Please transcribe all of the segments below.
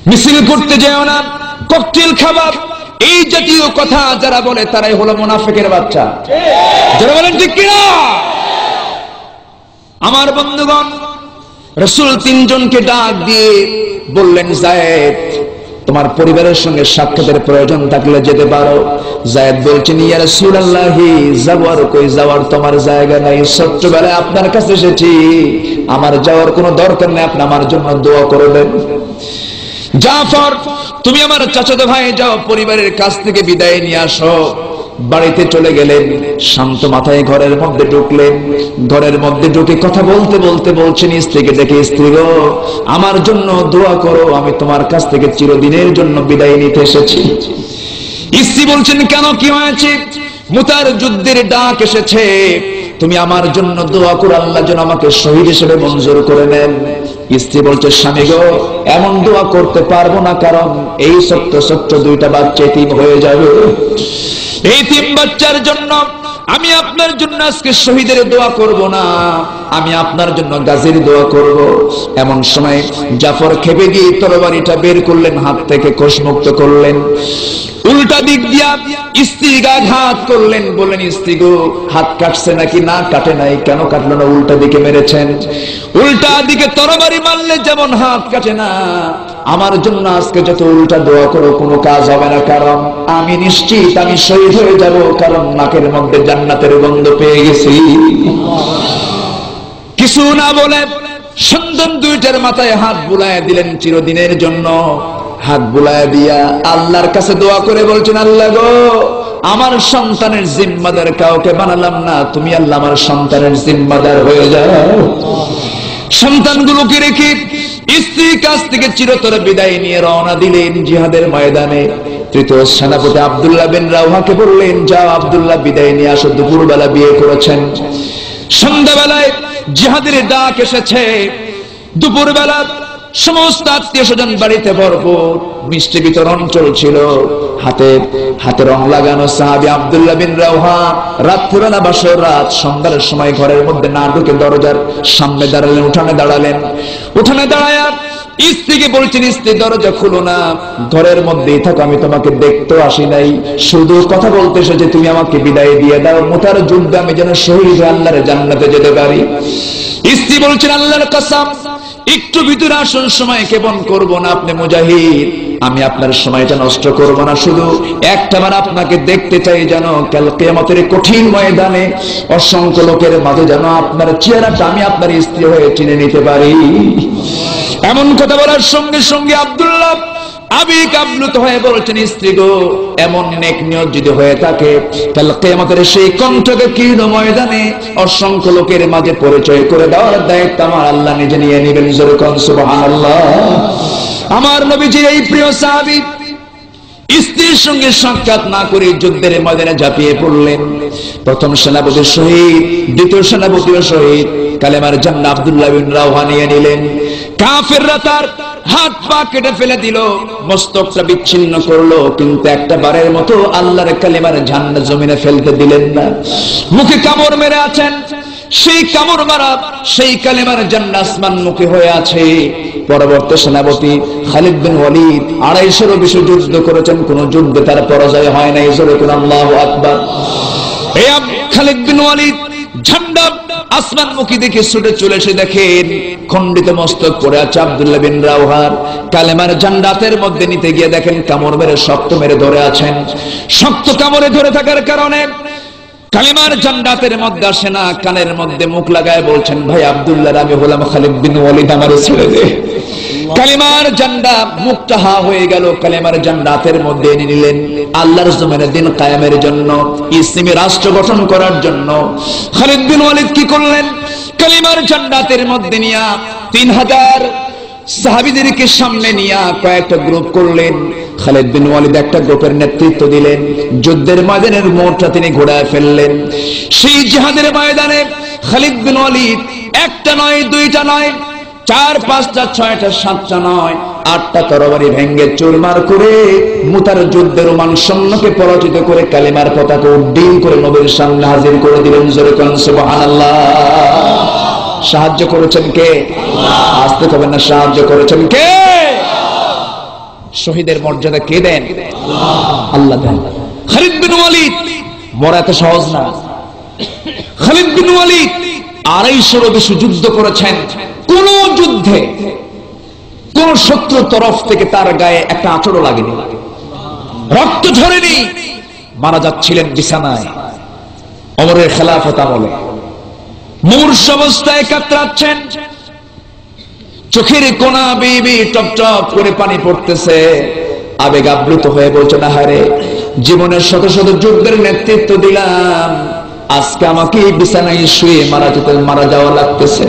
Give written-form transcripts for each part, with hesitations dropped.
মিছিল করতে যেও না, ককটেল খাবা, এই জাতীয় কথা যারা বলে তারাই হলো মুনাফিকের বাচ্চা। যারা বলেন ঠিক কিনা? আমার বন্ধুগণ, রাসূল তিনজনকে ডাক দিয়ে বললেন, যায়েদ, তোমার পরিবারের সঙ্গে সাক্ষাতের প্রয়োজন থাকলে যেতে পারো। যায়েদ বলছেন, ইয়া রাসূলুল্লাহ, যাওয়ার কই, যাওয়ার তোমার জায়গা নাই, ছোট্টবেলায় আপনার কাছে এসেছি, আমার যাওয়ার কোনো দরকার নেই, আপনি আমার জন্য দোয়া করবেন। জাফর, তুমি আমার চাচাতো ভাই, যাও পরিবারের কাছ থেকে বিদায় নিয়ে আসো। বাড়িতে চলে গেলেন, শান্ত মাথায় ঘরের মধ্যে ঢুকলেন। ঘরের মধ্যে ঢুকে কথা বলতে বলতে বলছেন স্ত্রীকে ডেকে, স্ত্রী গো, আমার জন্য দোয়া করো, আমি তোমার কাছ থেকে চিরদিনের জন্য বিদায় নিতে এসেছি। স্ত্রী বলছেন, কেন, কি হয়েছে? মুতার যুদ্ধের ডাক এসেছে, তুমি আমার জন্য দোয়া করো, আল্লাহ যেন আমাকে শহীদ হিসেবে মঞ্জুর করে নেন। স্ত্রী বলছে, স্বামী গো, এমন দোয়া করতে পারবো না, কারণ এই ছোট্ট ছোট্ট দুইটা বাচ্চা এতিম হয়ে যাবে। এই তিন বাচ্চার জন্য আমি আপনার জন্য আজকে শহীদের দোয়া করব না, আমি আপনার জন্য গাজীর দোয়া করব। এমন সময় জাফর খেপে গিয়ে তরবারিটা বের করলেন, হাত থেকে কোষমুক্ত করলেন, উল্টা দিক দিয়া স্ত্রীকে আঘাত করলেন। বললেন, স্ত্রী গো, হাত কাটছে নাকি? না, কাটে নাই। কেন কাটলো না? উল্টা দিকে মেরেছেন। উল্টা দিকে তরবারি মারলে যেমন হাত কাটে না, আমার জন্য আজকে যত উল্টা দোয়া করো কোনো কাজ হবে না, কারণ আমি নিশ্চিত আমি শহীদ হয়ে যাব, কারণ নাকের মধ্যে জান্নাতের গন্ধ পেয়ে গেছি। কিছু না বলে সন্তান দুইটার মাথায় হাত বুলায় দিলেন চিরদিনের জন্য। হাত বুলায় দিয়া আল্লাহর কাছে দোয়া করে বলছেন, আল্লাহ গো, আমার সন্তানের জিম্মাদার কাউকে বানালাম না, তুমি আল্লাহ আমার সন্তানের জিম্মাদার হয়ে যাও। সন্তানগুলোকে রেখে স্ত্রীর কাছ থেকে চিরতরে বিদায় নিয়ে রওনা দিলেন জিহাদের ময়দানে। তৃতীয় সেনাপতি আব্দুল্লাহ বিন রাওহাকে বললেন, যাও আব্দুল্লাহ, বিদায় নিয়ে আসো। দুপুরবেলা বিয়ে করেছেন, সন্ধ্যাবেলায় জিহাদের ডাক এসেছে। দুপুরবেলা সমস্ত আত্মীয় স্বজন বাড়িতে ভরপুর, মিষ্টি বিতরণ চলছিল। হাতে রং লাগানো সাহাবী আব্দুল্লাহ বিন রাওহা রাত্রিবেলা বাসর রাত, সন্ধ্যার সময় ঘরের মধ্যে না ঢুকে দরজার সামনে দাঁড়ালেন, উঠানে দাঁড়ালেন। উঠানে দাঁড়ায়া স্ত্রীকে বলছেন, স্ত্রী দরজা খুলো না, ঘরের মধ্যেই থাকো, আমি তোমাকে দেখতে আসি নাই, শুধু কথা বলতে এসেছি, তুমি আমাকে বিদায় দিয়ে দাও, মুতার যুদ্ধে আমি যেন শহীদ হয়ে আল্লাহর জান্নাতে যেতে পারি। স্ত্রী বলছেন, আল্লাহর কসম, একটু ভিতরে আসুন, সময় কেমন করব না, আপনি মুজাহিদ, আমি আপনার সময়টা নষ্ট করব না, শুধু একটাবার আপনাকে দেখতে চাই, যেন কাল কিয়ামতের কঠিন ময়দানে অসংখ্য লোকের মাঝে যেন আপনার চেহারাটা আমি আপনার স্ত্রী হয়ে চিনে নিতে পারি। এমন কথা বলার সঙ্গে সঙ্গে আব্দুল্লাহ আবেগ আপ্লুত হয়ে বলছেন, স্ত্রী গো, এমন নেক নিয়ত যদি হয়ে থাকে, কাল কিয়ামতের সেই কণ্ঠকে কীর্ণ ময়দানে অসংখ্য লোকের মাঝে পরিচয় করে দেওয়ার দায়িত্ব আমার আল্লাহ নিজে নিয়ে নেবেন। জোরে কোন সুবহানাল্লাহ। আমার নবীজির এই প্রিয় সাহাবী স্ত্রীর সঙ্গে সাক্ষাৎ না করে যুদ্ধের ময়দানে ঝাঁপিয়ে পড়লেন। প্রথম সেনাপতি শহীদ, দ্বিতীয় সেনাপতিও শহীদ, কালেমার জান্নাত আব্দুল্লাহ বিন রাওহা নিয়ে নিলেন। কাফেররা তার হাত পা কেটে ফেলে দিল, মস্তকটা বিচ্ছিন্ন করলো, কিন্তু একটা বারের মতো আল্লাহর কালেমার ঝান্ডা জমিনে ফেলতে দিলেন না। মুখে কামড় মেরে আছেন, সেই কামড় মারা সেই কালেমার ঝান্ডা আসমান মুখী হয়ে আছে। পরবর্তী সেনাপতি খালিদ বিন ওয়ালিদ 250-এরও বেশি যুদ্ধ করেছেন, কোন যুদ্ধে তার পরাজয় হয় নাই। জোরে কোন আল্লাহু আকবার। এই খালিদ বিন ওয়ালিদ ঝান্ডা আসমানমুখী দেখে ছুটে চলে এসে দেখেন খণ্ডিত মস্তক পড়ে আছে আব্দুল্লাহ বিন রাওহার। কালেমার ঝান্ডাতের মধ্যে নিতে গিয়ে দেখেন কামড় মেরে শক্ত মেরে ধরে আছেন। শক্ত কামড়ে ধরে থাকার কারণে কালেমার ঝান্ডাতের মধ্যে আসে না। কানের মধ্যে মুখ লাগায় বলছেন, ভাই আব্দুল্লাহ, আমি হলাম খালিদ বিন ওয়ালিদ, আমারে ছেড়ে দে। কালেমার ঝান্ডা মুখটা হা হয়ে গেল, কালেমার ঝান্ডাতের মধ্যে এনে নিলেন। আল্লাহর জমিনে দিন কায়েমের জন্য, ইসলামী রাষ্ট্র গঠন করার জন্য খালিদ বিন ওয়ালিদ কি করলেন? কালেমার ঝান্ডাতের মধ্যে নিয়া 3000 সাহাবীদেরকে সামনে নিয়া কয়েকটা গ্রুপ করলেন। খালিদ বিন ওয়ালিদ একটা গ্রুপের নেতৃত্ব দিলেন। যুদ্ধের ময়দানের মোড়টা তিনি ঘোরায় ফেললেন। সেই জিহাদের ময়দানে খালিদ বিন ওয়ালিদ একটা নয়, দুইটা নয়, 4, 5টা, 6টা, 7টা নয়, 8টা তরবারি ভেঙ্গে চুরমার করে মুতার যুদ্ধের রোমান সৈন্যকে পরাজিত করে কালেমার পতাকা উড্ডীন করে নবীর সামনে হাজির করে দিলেন। জোরে কোন সুবহানাল্লাহ। সাহায্য করেছেন কে? আল্লাহ। আসতে হবে না, সাহায্য করেছেন কে? শহীদের মর্যাদা কে দেন? আল্লাহ দেন। খালিদ বিন ওয়ালিদ মরা এত সহজ না। খালিদ বিন ওয়ালিদ 250 বেশি যুদ্ধ করেছেন। কোন যুদ্ধে কোন শত্রু তরফ থেকে তার গায়ে একটা আঁচড়ও লাগেনি, রক্ত ঝরেনি। মারা যাচ্ছিলেন বিছানায় ওমরের খেলাফত আমলে, মূর্ছ অবস্থায় কাতরাচ্ছেন, চোখের কোনা বেয়ে টপ টপ করে পানি পড়তেছে। আবেগ আপ্লুত হয়ে বলছে, না হারে, জীবনের শত শত যুদ্ধের নেতৃত্ব দিলাম, আজকে আমাকে বিছানায় শুয়ে মারা যাওয়া লাগতেছে।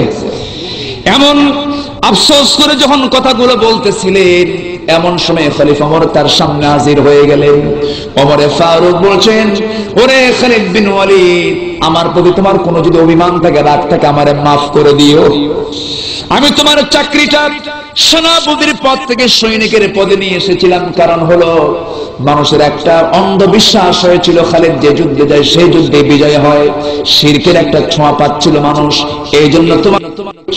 এমন আফসোস করে যখন কথাগুলো বলতেছিলেন, এমন সময় খলিফা ওমর তার সামনে হাজির হয়ে গেলেন। ওমরে ফারুক বলছেন, ওরে খালিদ বিন ওয়ালিদ, আমার প্রতি তোমার কোনো যদি অভিমান থাকে, রাগ থাকে, আমারে মাফ করে দিও। আমি তোমার চাকরিটা সেনাপতির পদ থেকে সৈনিকের পদে নিয়ে এসেছিলাম, কারণ হলো মানুষের একটা অন্ধবিশ্বাস হয়েছিল খালিদ যে যুদ্ধে যায় সেই যুদ্ধে বিজয় হয়, শিরকের একটা ছোঁয়া পাচ্ছিল মানুষ, এই জন্য তোমার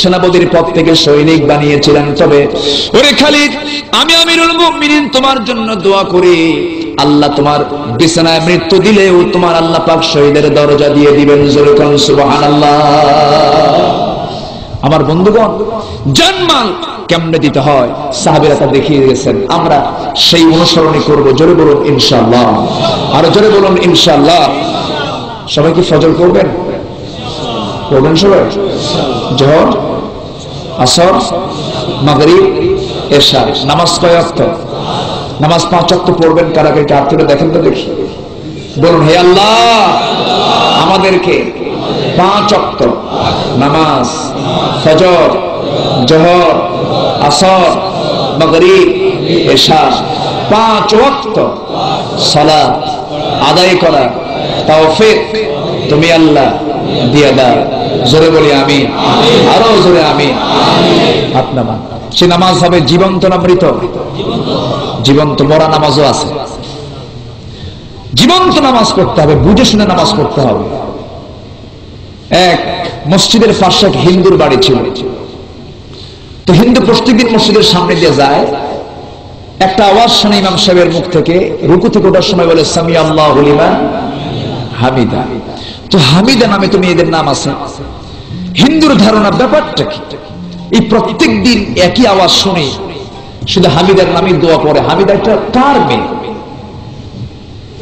সেনাপতির পদ থেকে সৈনিক বানিয়েছিলাম। তবে ওরে খালিদ, আমি আমিরুল মুমিনিন তোমার জন্য দোয়া করি, আল্লাহ তোমার বিছানায় মৃত্যু দিলেও তোমার আল্লাহ পাক শহীদের দরজা দিয়ে দিবেন। জোরে কোন সুবহানাল্লাহ। আমার বন্ধুগণ, জানমাল কেমনে দিতে হয় সাহাবীরা তা দেখিয়ে গেছেন, আমরা সেই অনুসরণই করব। জোরে বলুন ইনশাআল্লাহ, আরো জোরে বলুন ইনশাআল্লাহ। সবাই কি ফজর করবেন? করবেন সবাই? জোহর, আসর, মাগরিব, এশা নামাজ কয় ওয়াক্ত? নামাজ 5 ওয়াক্ত পড়বেন। কারা কে হাত তুলে দেখেন তো দেখি, বলুন, হে আল্লাহ আমাদেরকে 5 ওয়াক্ত নামাজ, ফজর, জোহর, আসর, মাগরিব, এশা 5 ওয়াক্ত সালাত আদায় করা তৌফিক তুমি আল্লাহ দিয়ে দাও। জোরে বলি আমিন, আরো জোরে আমিন। হাত নামান। সে নামাজ হবে জীবন্ত না মৃত? জীবন্ত। মরা নামাজও আছে। জীবন্ত নামাজ পড়তে হবে, বুঝে শুনে নামাজ পড়তে হবে। এক মসজিদের পাশে এক হিন্দুর বাড়ি ছিল। তো হিন্দু প্রত্যেকদিন মসজিদের সামনে দিয়ে যায়, একটা আওয়াজ শুনে ইমাম সাহেবের মুখ থেকে, রুকু থেকে ওঠার সময় বলে, সামি আল্লাহু লিমান হামিদা। তো হামিদা নামে তো মেয়েদের নাম আছে। হিন্দুর ধারণা ব্যাপারটা কি, এই প্রত্যেক দিন একই আওয়াজ শুনে শুধু হামিদার নামে দোয়া পড়ে, হামিদা একটা কার মেয়ে?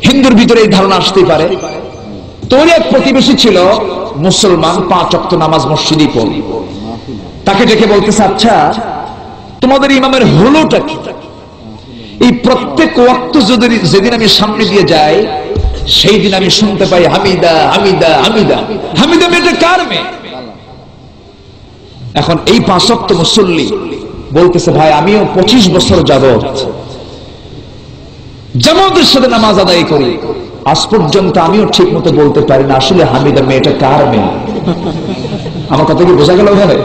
হিন্দুর ভিতরে এই ধারণা আসতেই পারে। তোর এক প্রতিবেশী ছিল মুসলমান, 5 ওয়াক্ত নামাজ মসজিদে পড়ে। তাকে ডেকে বলতেছে, আচ্ছা তোমাদের ইমামের হলোটা কি? এই প্রত্যেক ওয়াক্ত যেদিন আমি সামনে দিয়ে যাই, সেই দিন আমি শুনতে পাই হামিদা হামিদা হামিদা। হামিদা মেয়েটা কার মেয়ে? এখন এই 5 ওয়াক্ত মুসল্লি বলতেছে, ভাই আমিও 25 বছর যাবত জামাতের সাথে নামাজ আদায় করি, আজ পর্যন্ত আমিও ঠিক মতো বলতে পারি না আসলে হামিদা মেয়েটা কার মেয়ে। আমার কথা কি বোঝা গেল ওখানে?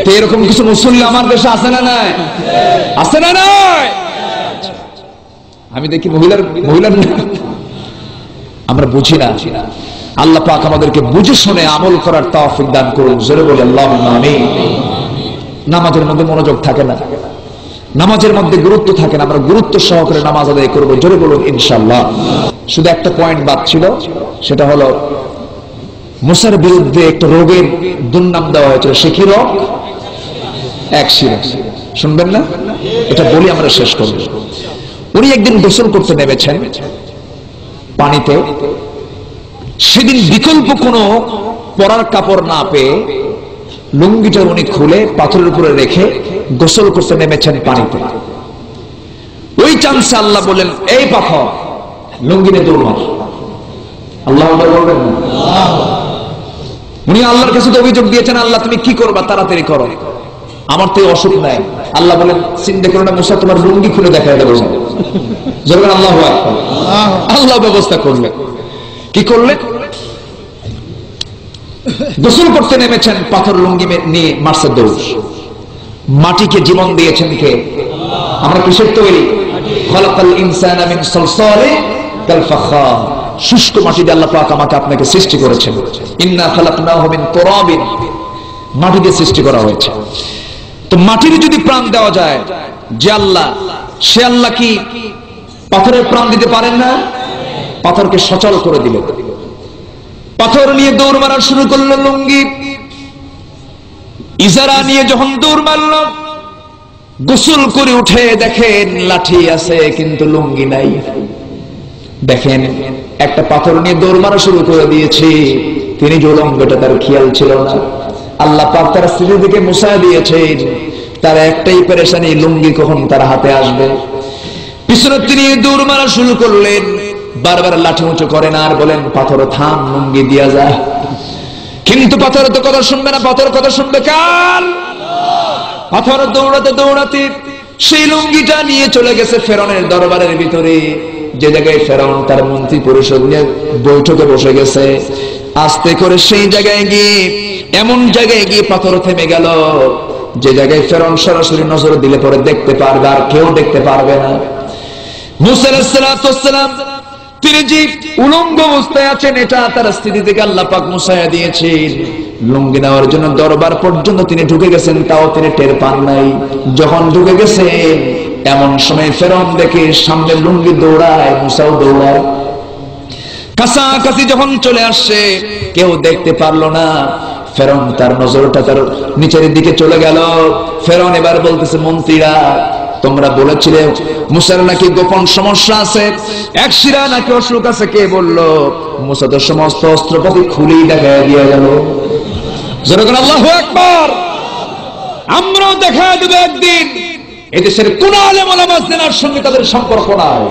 তো এরকম কিছু মুসল্লি আমার দেশে আছে না নাই? আছে না নাই? আমি দেখি মহিলার আমরা বুঝি না। আল্লাহ পাক আমাদেরকে বুঝে শুনে আমল করার তৌফিক দান করুন। জোরে বলি আল্লাহুম্মা আমিন। নামাজের মধ্যে মনোযোগ থাকে না, নামাজের মধ্যে গুরুত্ব থাকে না, আমরা গুরুত্ব সহকারে নামাজ আদায় করব। জোরে বলুন ইনশাআল্লাহ। শুধু একটা পয়েন্ট বাদ ছিল, সেটা হলো মুসার বিরুদ্ধে একটা রোগের দুর্নাম দেওয়া হয়েছিল। সে কি রোগ? একশিরা। শুনবেন না? এটা বলি আমরা শেষ করব। উনি একদিন গোসল করতে নেমেছেন পানিতে। সেদিন বিকল্প কোনো পরার কাপড় না পেয়ে লুঙ্গিটা উনি খুলে পাথরের উপরে রেখে গোসল করতে নেমেছেন পানিতে। ওই চান্সে আল্লাহ বলেন, এই পাথর লুঙ্গি নিয়ে দৌড় মার। আল্লাহ বলবেন না? উনি আল্লাহর কাছে তো অভিযোগ দিয়েছেন, আল্লাহ তুমি কি করবা, তাড়াতাড়ি করো, আমার তো অসুখ নাই। আল্লাহ বলেন, চিন্তা করো না মুসা, তোমার লুঙ্গি খুলে দেখায় দেবো। যখন আল্লাহু আকবার, আল্লাহ ব্যবস্থা করলেন। কি করলেন? গোসল করতে নেমেছেন, পাথর লুঙ্গি নিয়ে মারছে দৌড়। মাটিকে জীবন দিয়েছেন কে? আমরা কিসের তৈরি? খালাকাল ইনসানা মিন সালসালিন কাল ফাখার। শুষ্ক মাটি দিয়ে আল্লাহ পাক আমাকে আপনাকে সৃষ্টি করেছেন। ইন্না খালাকনাহু মিন তুরাবিন, মাটি দিয়ে সৃষ্টি করা হয়েছে। তো মাটির যদি প্রাণ দেওয়া যায়, যে আল্লাহ সে আল্লাহ কি পাথরের প্রাণ দিতে পারেন না? পাথরকে সচল করে দিল। পাথর নিয়ে দৌড় মারা শুরু করলো। লুঙ্গি ইজারা নিয়ে যখন দৌড় মারল, গোসল করে উঠে দেখেন লাঠি আছে কিন্তু লুঙ্গি নাই। দেখেন একটা পাথর নিয়ে দৌড় মারা শুরু করে দিয়েছে, তিনি যে উলঙ্গটা তার খেয়াল ছিল না। আল্লাহ পাক তার স্ত্রীর দিকে মুসা দিয়েছেন, তার একটাই পেরেশানি, লুঙ্গি কখন তার হাতে আসবে। পিছনে তিনি দৌড় মারা শুরু করলেন, বারবার লাঠি উঁচু করেন আর বলেন পাথর থাম, লুঙ্গি দিয়া যায়। কিন্তু পাথর তো কথা শুনবে না, পাথর কথা শুনবে কার? পাথর দৌড়াতে দৌড়াতে সেই লুঙ্গিটা নিয়ে চলে গেছে ফেরাউনের দরবারের ভিতরে, যে জায়গায় ফেরাউন তার মন্ত্রী পরিষদ নিয়ে বৈঠকে বসে গেছে। আস্তে করে সেই জায়গায় গিয়ে, এমন জায়গায় গিয়ে পাথর থেমে গেল যে জায়গায় ফেরাউন সরাসরি নজর দিলে পরে দেখতে পারবে, আর কেউ দেখতে পারবে না। মুসা আলাইহিস সালাম তিনি যে উলঙ্গ অবস্থায় আছেন, এটা তার স্থিতি থেকে আল্লাহ পাক মুসায়া দিয়েছেন। লুঙ্গি নেওয়ার জন্য দরবার পর্যন্ত তিনি ঢুকে গেছেন, তাও তিনি টের পান নাই। যখন ঢুকে গেছেন, এমন সময় ফেরাউন দেখে সামনে লুঙ্গি দৌড়ায়, মুসাও দৌড়ায়। কাছাকাছি যখন চলে আসছে, কেউ দেখতে পারলো না। ফেরাউন তার নজরটা তার নিচের দিকে চলে গেল। ফেরাউন এবার বলতেছে, মন্ত্রীরা তোমরা বলেছিলে মুসার নাকি গোপন সমস্যা আছে, এক শিরা নাকি অসুখ আছে, কে বললো? মুসা তো সমস্ত অস্ত্রপাতি খুলেই দেখা দিয়ে গেল। যেরকম আল্লাহু আকবার। আমরাও দেখা দেব একদিন এদেশের কোন আলেম ওলামা জেনার সঙ্গে তাদের সম্পর্ক নাই।